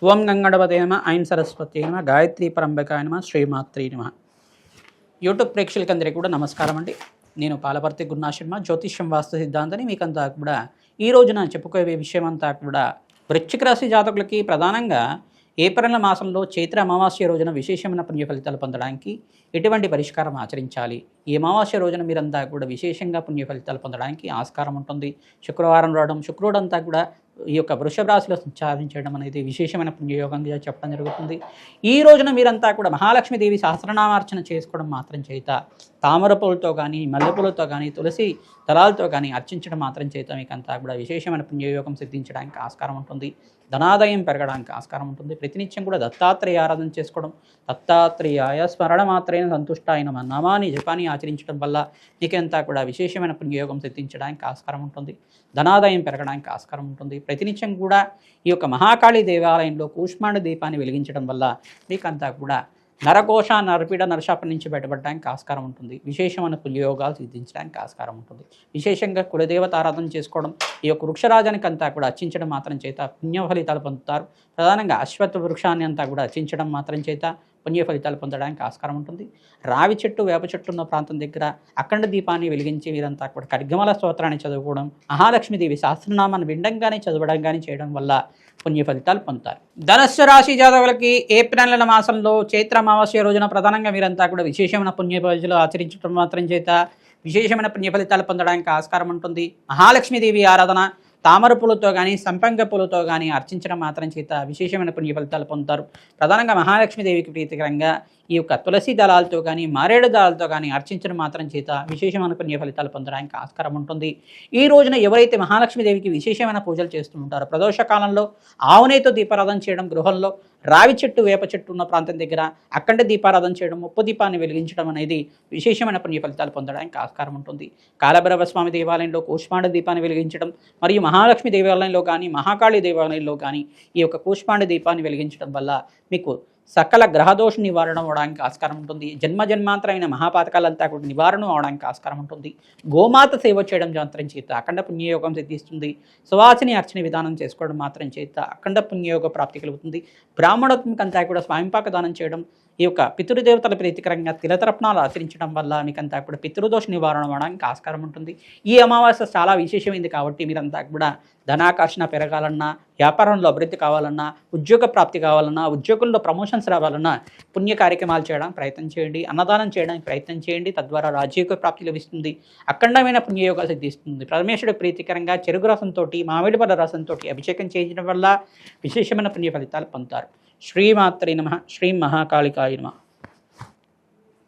ఓం గంగణపతే నమ, ఐం సరస్వతి నమ, గాయత్రీ పరంబకాయ నమ, శ్రీమాత్రి నమ. యూట్యూబ్ ప్రేక్షకులందరికీ కూడా నమస్కారం అండి. నేను పాలపర్తి గురునాశర్మ, జ్యోతిష్యం వాస్తు సిద్ధాంతాన్ని మీకంతా కూడా ఈ రోజున చెప్పుకోవే విషయం అంతా కూడా వృశ్చిక రాశి జాతకులకి ప్రధానంగా ఏప్రిల్ మాసంలో చైత్ర అమావాస్య రోజున విశేషమైన పుణ్య ఫలితాలు పొందడానికి ఎటువంటి పరిష్కారం ఆచరించాలి, ఈ అమావాస్య రోజున మీరంతా కూడా విశేషంగా పుణ్య ఫలితాలు పొందడానికి ఆస్కారం ఉంటుంది. శుక్రవారం రావడం, శుక్రుడు అంతా కూడా ఈ యొక్క వృషభ రాశిలో సంచారం చేయడం అనేది విశేషమైన పుణ్యయోగంగా చెప్పడం జరుగుతుంది. ఈ రోజున మీరంతా కూడా మహాలక్ష్మీదేవి సహస్రనామార్చన చేసుకోవడం మాత్రం చేత, తామర పూలతో కానీ, మల్లెపూలతో కానీ, తులసి దళాలతో కానీ అర్చించడం మాత్రం చేత మీకంతా కూడా విశేషమైన పుణ్యయోగం సిద్ధించడానికి ఆస్కారం ఉంటుంది. ధనాదాయం పెరగడానికి ఆస్కారం ఉంటుంది. ప్రతినిత్యం కూడా దత్తాత్రేయ ఆరాధన చేసుకోవడం, దత్తాత్రేయాయ స్మరణ మాత్రైన సంతుష్టాయన నామాన్ని జపాన్ని ఆచరించడం వల్ల మీకంతా కూడా విశేషమైన పుణ్యయోగం సిద్ధించడానికి ఆస్కారం ఉంటుంది. ధనాదాయం పెరగడానికి ఆస్కారం ఉంటుంది. ప్రతినిత్యం కూడా ఈ యొక్క మహాకాళి దేవాలయంలో కూష్మాండ దీపాన్ని వెలిగించడం వల్ల మీకంతా కూడా నరకోశ, నరపీడ, నరశాపం నుంచి బయటపడడానికి ఆస్కారం ఉంటుంది. విశేషమైన పుణ్యయోగాలు సిద్ధించడానికి ఆస్కారం ఉంటుంది. విశేషంగా కులదేవత ఆరాధన చేసుకోవడం, ఈ యొక్క వృక్షరాజానికి అంతా కూడా అర్చించడం మాత్రం చేత పుణ్య ఫలితాలు పొందుతారు. ప్రధానంగా అశ్వత్థ వృక్షాన్ని అంతా కూడా అర్చించడం మాత్రం చేత పుణ్య ఫలితాలు పొందడానికి ఆస్కారం ఉంటుంది. రావి చెట్టు, వేప చెట్టు ఉన్న ప్రాంతం దగ్గర అఖండ దీపాన్ని వెలిగించి వీరంతా కూడా ఖడ్గమల స్తోత్రాన్ని చదువుకోవడం, మహాలక్ష్మీదేవి సహస్రనామాన్ని వినడం చదవడం కానీ చేయడం వల్ల పుణ్య ఫలితాలు పొందుతారు. ధనస్సు రాశి జాతకులకి ఏప్రిల్ నెల మాసంలో చైత్ర అమావాస్య రోజున ప్రధానంగా వీరంతా కూడా విశేషమైన పుణ్య ఫలితాలు ఆచరించడం మాత్రం చేత విశేషమైన పుణ్య ఫలితాలు పొందడానికి ఆస్కారం ఉంటుంది. మహాలక్ష్మీదేవి ఆరాధన తామర పూలతో కానీ, సంపంగ పూలతో కానీ అర్చించడం మాత్రం చేత విశేషమైన పుణ్య ఫలితాలు పొందుతారు. ప్రధానంగా మహాలక్ష్మీదేవికి ప్రీతికరంగా ఈ యొక్క తులసి దళాలతో కానీ, మారేడు దళాలతో కానీ అర్చించడం మాత్రం చేత విశేషమైన పుణ్య ఫలితాలు పొందడానికి ఆస్కారం ఉంటుంది. ఈ రోజున ఎవరైతే మహాలక్ష్మీదేవికి విశేషమైన పూజలు చేస్తూ ఉంటారో, ప్రదోష కాలంలో ఆవునేతో దీపారాధన చేయడం, గృహంలో రావి చెట్టు, వేప చెట్టు ఉన్న ప్రాంతం దగ్గర అఖండ దీపారాధన చేయడం, ఉప్పు దీపాన్ని వెలిగించడం అనేది విశేషమైన పుణ్య ఫలితాలు పొందడానికి ఆస్కారం ఉంటుంది. కాలభైరవ స్వామి దేవాలయంలో కూష్మాండ దీపాన్ని వెలిగించడం, మరియు మహాలక్ష్మి దేవాలయంలో కానీ, మహాకాళి దేవాలయంలో కానీ ఈ యొక్క కూష్మాండ దీపాన్ని వెలిగించడం వల్ల మీకు సకల గ్రహదోష నివారణ అవడానికి ఆస్కారం ఉంటుంది. జన్మాంతరమైన మహాపాతకాలంతా కూడా నివారణ అవడానికి ఆస్కారం ఉంటుంది. గోమాత సేవ చేయడం మాత్రం చేత అఖండ పుణ్యయోగం సిద్ధిస్తుంది. సువాసిని అర్చన విధానం చేసుకోవడం మాత్రం చేత అఖండ పుణ్యయోగ ప్రాప్తి కలుగుతుంది. బ్రాహ్మణోత్మకంతా కూడా స్వయంపాక దానం చేయడం, ఈ యొక్క పితృదేవతల ప్రీతికరంగా తిలతర్పణాలు ఆచరించడం వల్ల మీకంతా కూడా పితృదోష నివారణ అవడానికి ఆస్కారం ఉంటుంది. ఈ అమావాస్య చాలా విశేషమైంది కాబట్టి మీరంతా కూడా ధనాకర్షణ పెరగాలన్నా, వ్యాపారంలో అభివృద్ధి కావాలన్నా, ఉద్యోగ ప్రాప్తి కావాలన్నా, ఉద్యోగుల్లో ప్రమోషన్స్ రావాలన్నా పుణ్య కార్యక్రమాలు చేయడానికి ప్రయత్నం చేయండి. అన్నదానం చేయడానికి ప్రయత్నం చేయండి. తద్వారా రాజకీయ ప్రాప్తి లభిస్తుంది. అఖండమైన పుణ్యయోగాలు సిద్ధిస్తుంది. పరమేశ్వరుడు ప్రీతికరంగా చెరుకు రసంతో, మామిడి పళ్ళ రసంతో అభిషేకం చేయడం వల్ల విశేషమైన పుణ్య ఫలితాలు పొందుతారు. శ్రీమాత్రే నమః. శ్రీ మహాకాళికాయ నమః.